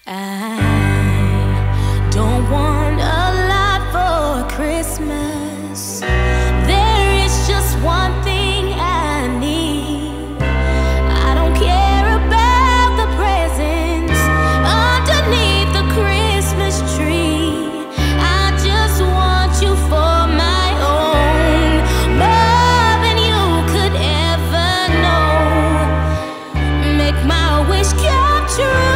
I don't want a lot for Christmas. There is just one thing I need. I don't care about the presents underneath the Christmas tree. I just want you for my own, more than you could ever know. Make my wish come true.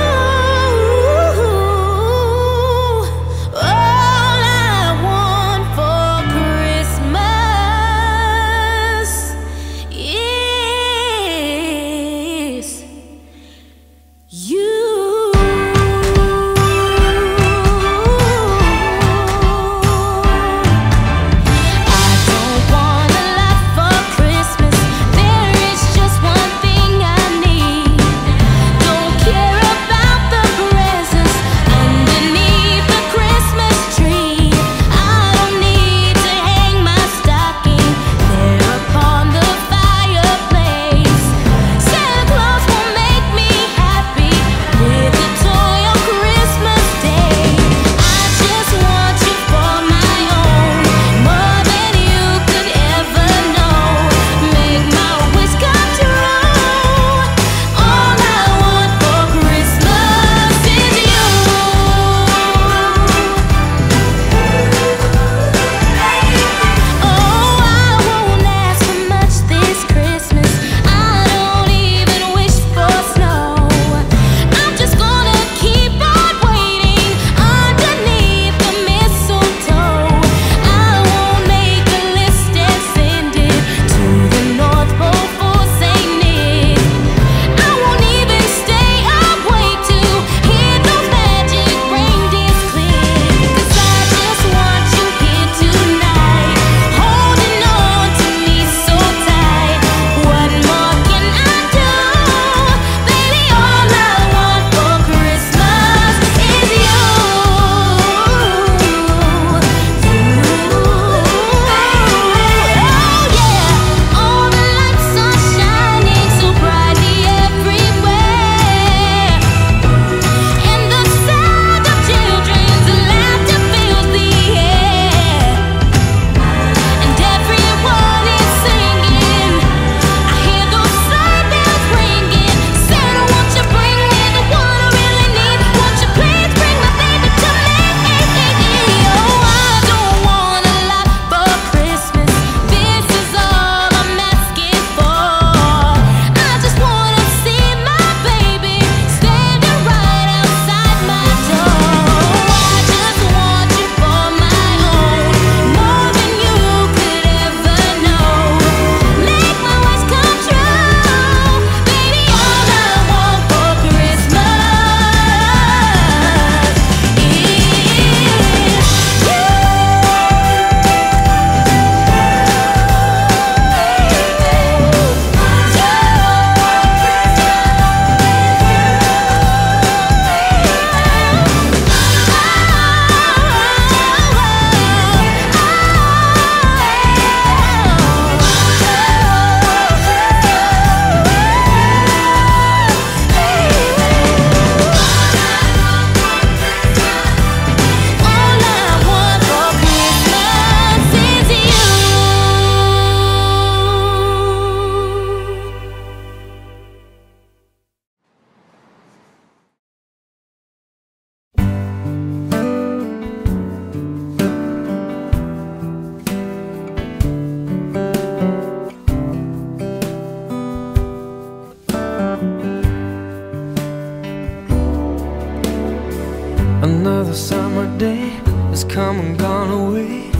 Another summer day has come and gone away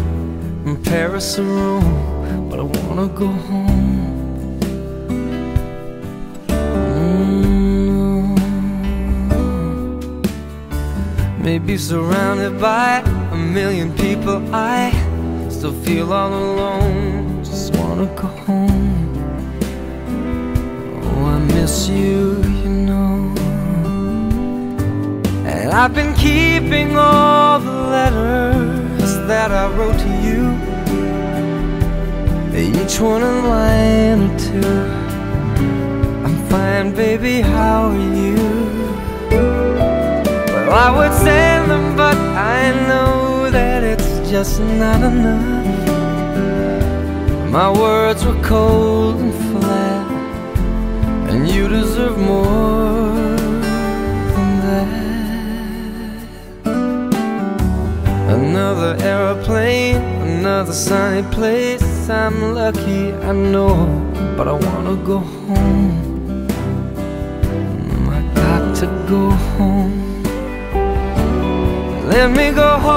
from Paris or Rome, but I wanna go home. Maybe surrounded by a million people, I still feel all alone. Just wanna go home. Oh, I miss you, you know. And I've been keeping all the letters that I wrote to you, each one a line or two. I'm fine, baby, how are you? Well, Well, I would send them, but I know that it's just not enough. My words were cold and flat, and you deserve more than that. Another aeroplane, another sunny place. I'm lucky, I know, but I wanna go home. I got to go home. Let me go home.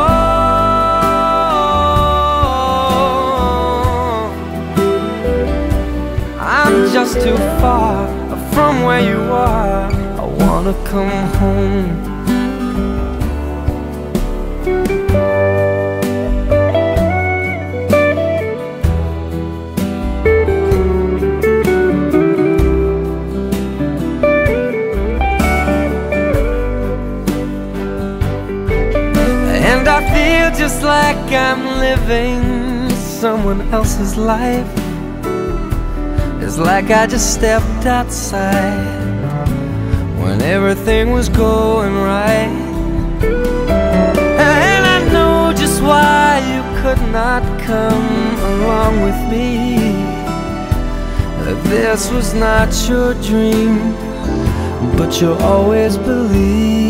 I'm just too far from where you are. I wanna come home. And I feel just like I'm living someone else's life. It's like I just stepped outside when everything was going right. And I know just why you could not come along with me. This was not your dream, but you'll always believe.